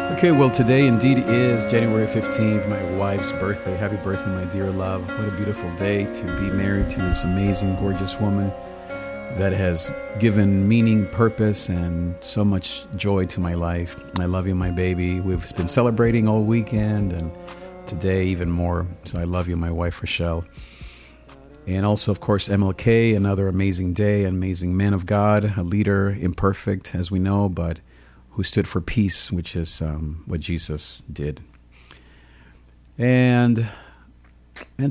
Okay, well, today indeed is January 15th, my wife's birthday. Happy birthday, my dear love. What a beautiful day to be married to this amazing, gorgeous woman that has given meaning, purpose, and so much joy to my life. I love you, my baby. We've been celebrating all weekend and today even more. So I love you, my wife, Rochelle. And also, of course, MLK, another amazing day, an amazing man of God, a leader, imperfect, as we know, but who stood for peace, which is what Jesus did. And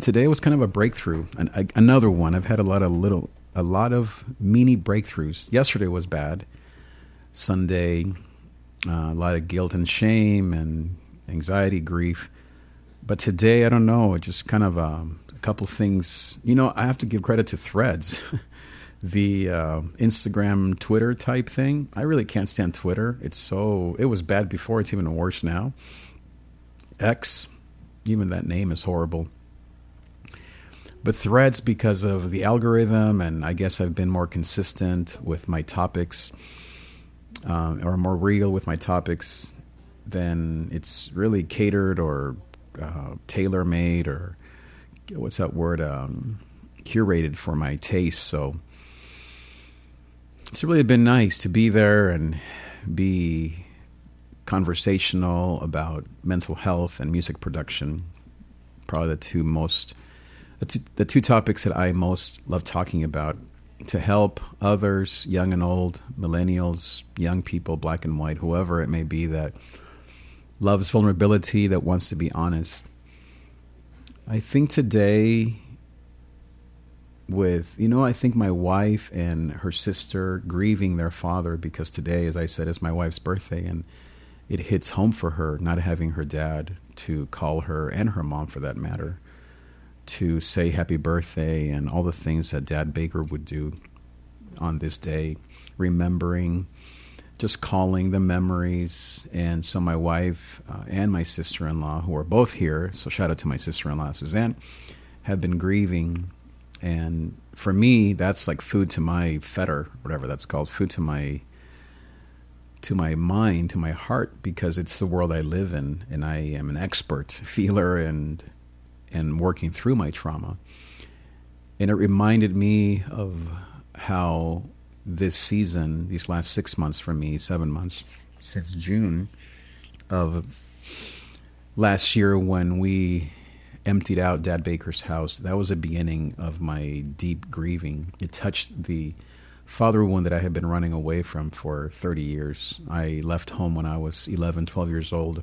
today was kind of a breakthrough, another one. I've had a lot of mini breakthroughs. Yesterday was bad. Sunday, a lot of guilt and shame and anxiety, grief. But today, I don't know, just kind of a couple things. You know, I have to give credit to Threads. The Instagram, Twitter type thing. I really can't stand Twitter. It was bad before. It's even worse now. X, even that name is horrible. But Threads, because of the algorithm, and I guess I've been more consistent with my topics, or more real with my topics, then it's really catered or tailor-made, or what's that word? Curated for my taste. So it's really been nice to be there and be conversational about mental health and music production. Probably the two topics that I most love talking about, to help others, young and old, millennials, young people, black and white, whoever it may be, that loves vulnerability, that wants to be honest. I think today, I think my wife and her sister grieving their father, because today, as I said, is my wife's birthday, and it hits home for her not having her dad to call her, and her mom for that matter, to say happy birthday and all the things that Dad Baker would do on this day, remembering, just calling the memories. And so my wife and my sister-in-law, who are both here, so shout out to my sister-in-law, Suzanne, have been grieving. And for me, that's like food to my feder, whatever that's called, food to my mind, to my heart, because it's the world I live in, and I am an expert feeler and working through my trauma. And it reminded me of how this season, these last 6 months for me, 7 months since June of last year, when we emptied out Dad Baker's house, that was the beginning of my deep grieving. It touched the father wound that I had been running away from for 30 years. I left home when I was 11, 12 years old,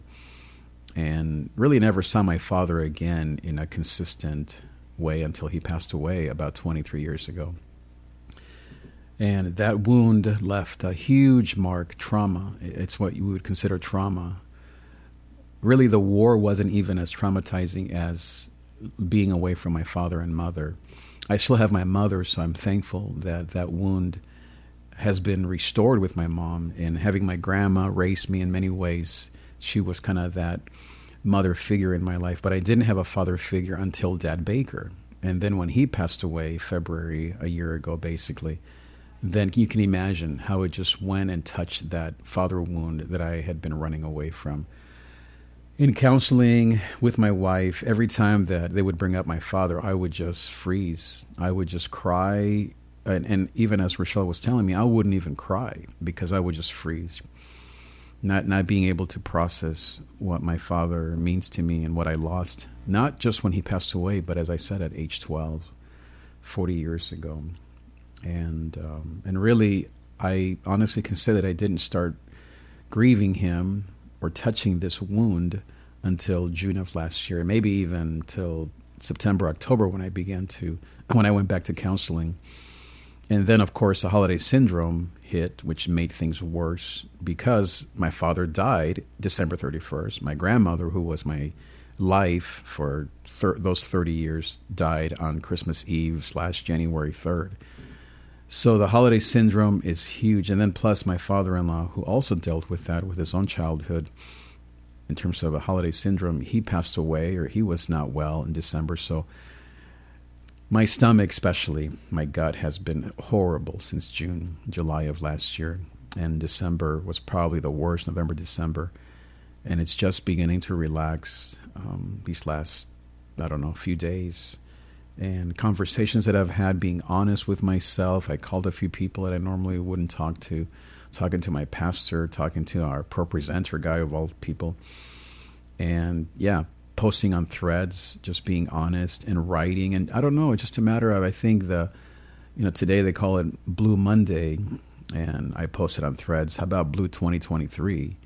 and really never saw my father again in a consistent way until he passed away about 23 years ago. And that wound left a huge mark, trauma. It's what you would consider trauma. Really, the war wasn't even as traumatizing as being away from my father and mother. I still have my mother, so I'm thankful that that wound has been restored with my mom. And having my grandma raise me in many ways, she was kind of that mother figure in my life. But I didn't have a father figure until Dad Baker. And then when he passed away, February, a year ago, basically, then you can imagine how it just went and touched that father wound that I had been running away from. In counseling with my wife, every time that they would bring up my father, I would just freeze. I would just cry. And even as Rochelle was telling me, I wouldn't even cry because I would just freeze. Not being able to process what my father means to me and what I lost, not just when he passed away, but as I said, at age 12, 40 years ago. And really, I honestly can say that I didn't start grieving him or touching this wound until June of last year, maybe even till September, October, when I went back to counseling. And then, of course, the holiday syndrome hit, which made things worse because my father died December 31st. My grandmother, who was my life for those 30 years, died on Christmas Eve / January 3rd. So the holiday syndrome is huge. And then plus my father-in-law, who also dealt with that with his own childhood in terms of a holiday syndrome, he passed away, or he was not well in December. So my stomach, especially, my gut, has been horrible since July of last year. And December was probably the worst, November, December. and it's just beginning to relax these last, I don't know, few days. And conversations that I've had, being honest with myself. I called a few people that I normally wouldn't talk to, talking to my pastor, talking to our pro-presenter guy of all people. And yeah, posting on Threads, just being honest and writing. And I don't know, it's just a matter of, I think today they call it Blue Monday, and I posted on Threads, how about Blue 2023?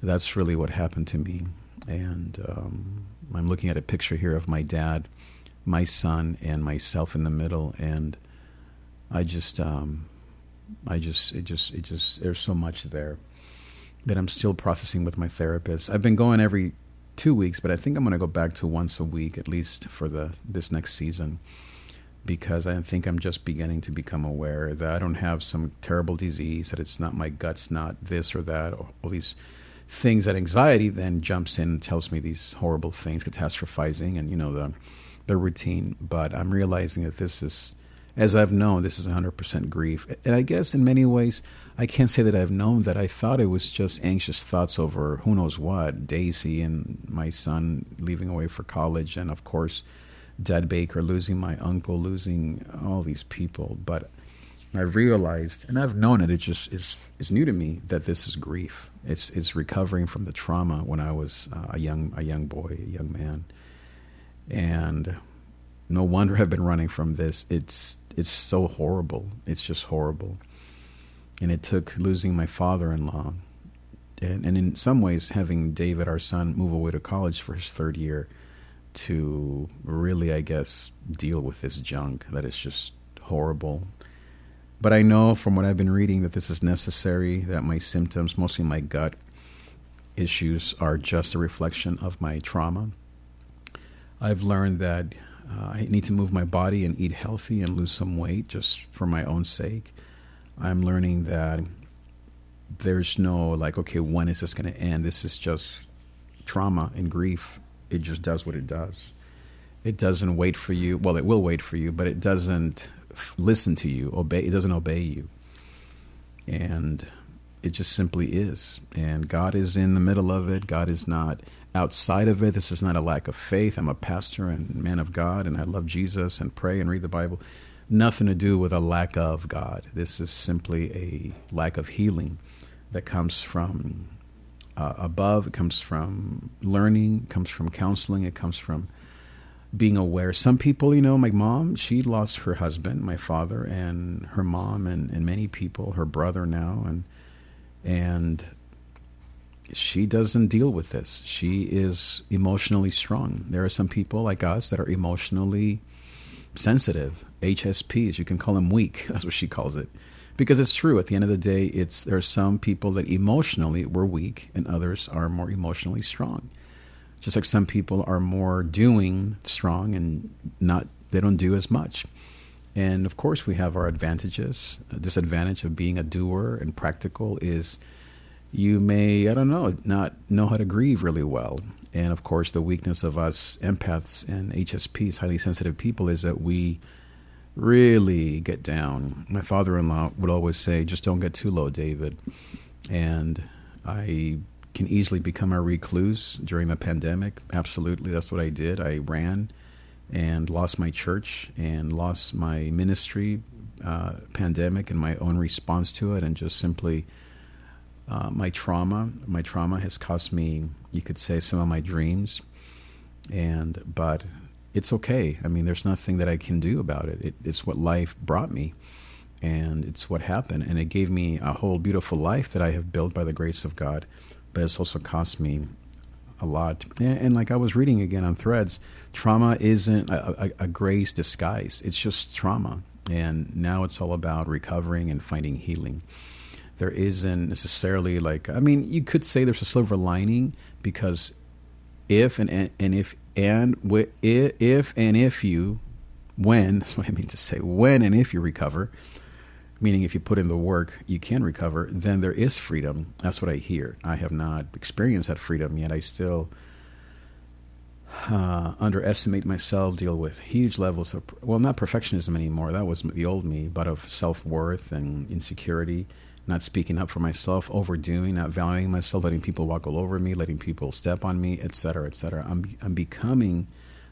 That's really what happened to me. And I'm looking at a picture here of my dad, my son, and myself in the middle. And there's so much there that I'm still processing with my therapist. I've been going every 2 weeks, but I think I'm going to go back to once a week, at least for this next season, because I think I'm just beginning to become aware that I don't have some terrible disease, that it's not my guts, not this or that, or all these things that anxiety then jumps in and tells me these horrible things, catastrophizing and, the routine. But I'm realizing that this is, as I've known, this is 100% grief. And I guess in many ways, I can't say that I've known that. I thought it was just anxious thoughts over who knows what, Daisy and my son leaving away for college, and of course, Dad Baker, losing my uncle, losing all these people. But I realized, and I've known it, it just is new to me, that this is grief. It's recovering from the trauma when I was a young boy, a young man. And no wonder I've been running from this. It's so horrible. It's just horrible. And it took losing my father-in-law, and in some ways having David, our son, move away to college for his third year, to really, I guess, deal with this junk that is just horrible. But I know from what I've been reading that this is necessary, that my symptoms, mostly my gut issues, are just a reflection of my trauma. I've learned that I need to move my body and eat healthy and lose some weight just for my own sake. I'm learning that there's no okay, when is this going to end? This is just trauma and grief. It just does what it does. It doesn't wait for you. Well, it will wait for you, but it doesn't listen to you, obey. It doesn't obey you. And it just simply is. And God is in the middle of it. God is not outside of it. This is not a lack of faith. I'm a pastor and man of God, and I love Jesus and pray and read the Bible. Nothing to do with a lack of God. This is simply a lack of healing that comes from above. It comes from learning. It comes from counseling. It comes from being aware. Some people, my mom, she lost her husband, my father, and her mom, and many people, her brother now, and she doesn't deal with this. She is emotionally strong. There are some people like us that are emotionally sensitive, HSPs. You can call them weak. That's what she calls it. Because it's true. At the end of the day, there are some people that emotionally were weak and others are more emotionally strong. Just like some people are more doing strong and they don't do as much. And of course, we have our advantages. A disadvantage of being a doer and practical is you may, not know how to grieve really well. And of course, the weakness of us empaths and HSPs, highly sensitive people, is that we really get down. My father-in-law would always say, just don't get too low, David. And I can easily become a recluse during the pandemic. Absolutely, that's what I did. I ran and lost my church and lost my ministry, pandemic, and my own response to it, and just simply my trauma. My trauma has cost me, you could say, some of my dreams. But it's okay. I mean, there's nothing that I can do about it. It's what life brought me, and it's what happened. And it gave me a whole beautiful life that I have built by the grace of God. But it's also cost me a lot. And like I was reading again on Threads, trauma isn't a grace disguise. It's just trauma. And now it's all about recovering and finding healing. There isn't necessarily you could say there's a silver lining, because if that's what I mean to say, when and if you recover, meaning if you put in the work, you can recover, then there is freedom. That's what I hear. I have not experienced that freedom yet. I still underestimate myself, deal with huge levels of, not perfectionism anymore. That was the old me, but of self-worth and insecurity. not speaking up for myself, overdoing, not valuing myself, letting people walk all over me, letting people step on me, etc., etc.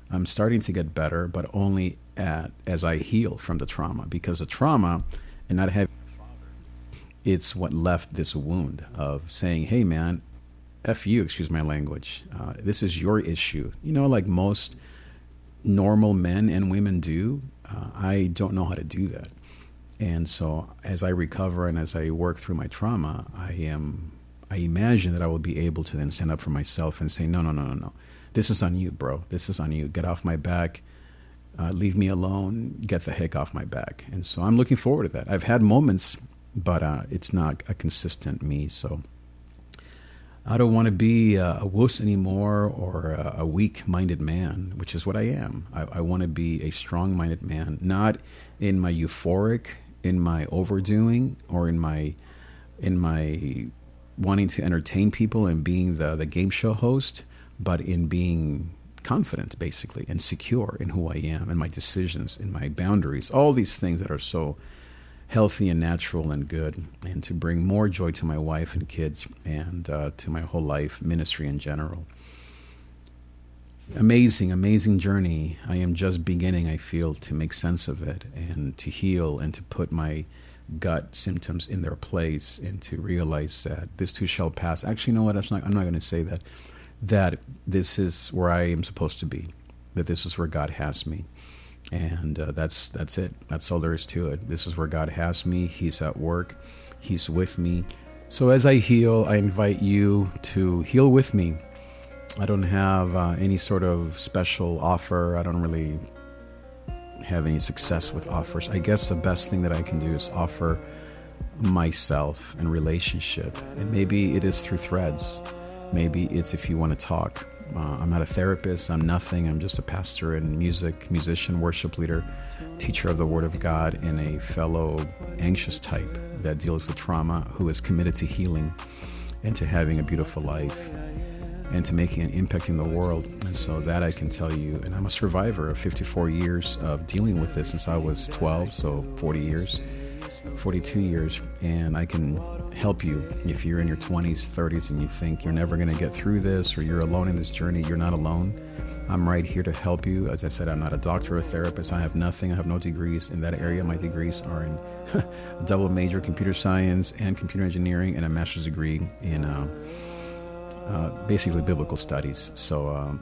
I'm starting to get better, but only as I heal from the trauma, because the trauma and not having a father, it's what left this wound of saying, hey man, F you, excuse my language. This is your issue. Like most normal men and women do. I don't know how to do that. And so as I recover and as I work through my trauma, I imagine that I will be able to then stand up for myself and say, no. This is on you, bro. This is on you. Get off my back. Leave me alone. Get the heck off my back. And so I'm looking forward to that. I've had moments, but it's not a consistent me. So I don't want to be a wuss anymore or a weak-minded man, which is what I am. I want to be a strong-minded man, not in my euphoric, in my overdoing, or in my wanting to entertain people and being the game show host, but in being confident, basically, and secure in who I am and my decisions and my boundaries, all these things that are so healthy and natural and good, and to bring more joy to my wife and kids and to my whole life, ministry in general. Amazing journey. I am just beginning, I feel, to make sense of it and to heal and to put my gut symptoms in their place and to realize that this too shall pass. Actually, you know what? I'm not going to say that. That this is where I am supposed to be. That this is where God has me. And that's it. That's all there is to it. This is where God has me. He's at work. He's with me. So as I heal, I invite you to heal with me. I don't have any sort of special offer. I don't really have any success with offers. I guess the best thing that I can do is offer myself and relationship. And maybe it is through threads. Maybe it's if you want to talk. I'm not a therapist. I'm nothing. I'm just a pastor and musician, worship leader, teacher of the Word of God, and a fellow anxious type that deals with trauma, who is committed to healing and to having a beautiful life and to making an impact in the world. And so that I can tell you, and I'm a survivor of 54 years of dealing with this since I was 12, so 42 years, and I can help you if you're in your 20s, 30s, and you think you're never going to get through this or you're alone in this journey. You're not alone. I'm right here to help you. As I said, I'm not a doctor or a therapist. I have nothing. I have no degrees in that area. My degrees are in double major computer science and computer engineering and a master's degree in basically biblical studies. So,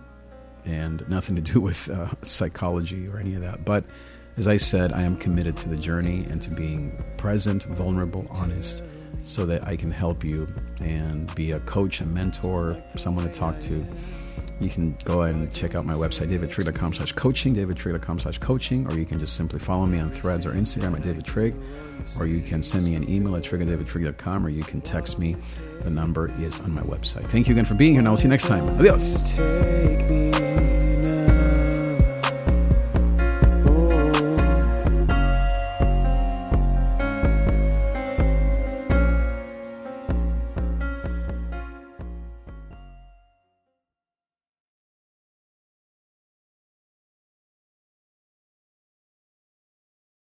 and nothing to do with psychology or any of that. But as I said, I am committed to the journey and to being present, vulnerable, honest, so that I can help you and be a coach, a mentor, for someone to talk to. You can go ahead and check out my website, davidTrig.com/coaching, davidTrig.com/coaching, or you can just simply follow me on Threads or Instagram at davidTrig, or you can send me an email at trig@davidtrig.com, or you can text me. The number is on my website. Thank you again for being here, and I will see you next time. Adios.